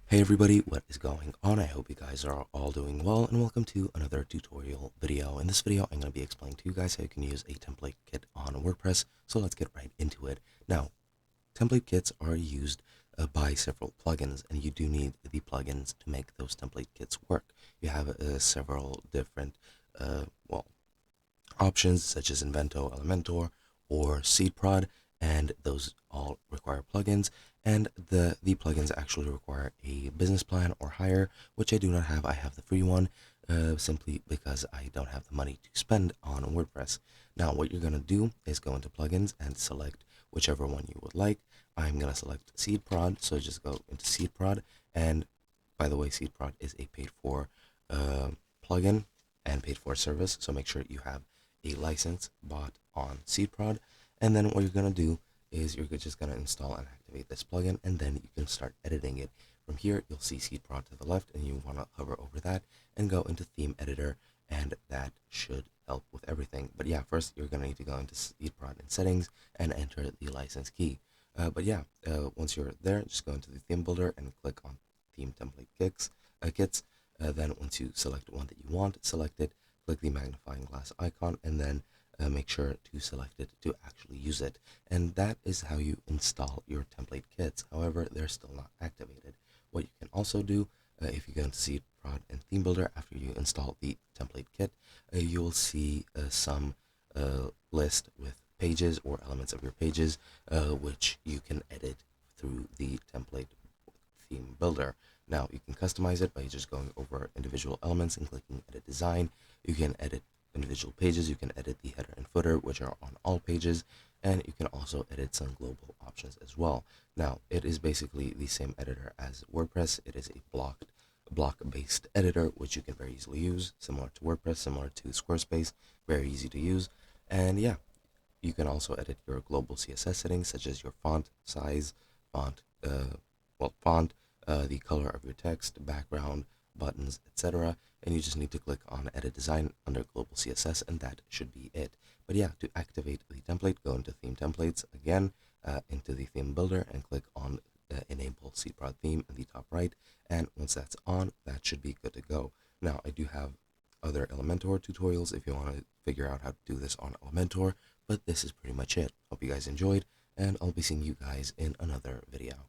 Hey everybody, what is going on? I hope you guys are all doing well, and welcome to another tutorial video. In this video, I'm going to be explaining to you guys how you can use a template kit on WordPress. So let's get right into it. Now, template kits are used by several plugins, and you do need the plugins to make those template kits work. You have several different options such as Invento, Elementor, or SeedProd, and those all require plugins. And the plugins actually require a business plan or higher, which I do not have. I have the free one, simply because I don't have the money to spend on WordPress. Now, what you're gonna do is go into plugins and select whichever one you would like. I'm gonna select SeedProd, so just go into SeedProd. And by the way, SeedProd is a paid-for plugin and paid-for service, so make sure you have a license bought on SeedProd. And then what you're gonna do is you're just gonna install and activate this plugin, and then you can start editing it. From here, you'll see SeedProd to the left, and you wanna hover over that and go into Theme Editor, and that should help with everything. But yeah, first you're gonna need to go into SeedProd in Settings and enter the license key. Once you're there, just go into the Theme Builder and click on Theme Template Kits. Then once you select one that you want, select it, click the magnifying glass icon, and then make sure to select it to actually use it. And that is how you install your template kits. However, they're still not activated. What you can also do, if you go into SeedProd and Theme Builder after you install the template kit, you will see some list with pages or elements of your pages, which you can edit through the template theme builder. Now, you can customize it by just going over individual elements and clicking Edit Design. You can edit individual pages, you can edit the header and footer, which are on all pages, and you can also edit some global options as well. Now, it is basically the same editor as WordPress. It is a block-based editor, which you can very easily use, similar to WordPress, similar to Squarespace, very easy to use. And yeah, you can also edit your global CSS settings, such as your font size, font, the color of your text, background, buttons, etc. And you just need to click on Edit Design under Global CSS, and that should be it. But yeah, to activate the template, go into Theme Templates again, into the Theme Builder, and click on Enable SeedProd Theme in the top right. And once that's on, that should be good to go. Now, I do have other Elementor tutorials if you want to figure out how to do this on Elementor, but this is pretty much it. Hope you guys enjoyed, and I'll be seeing you guys in another video.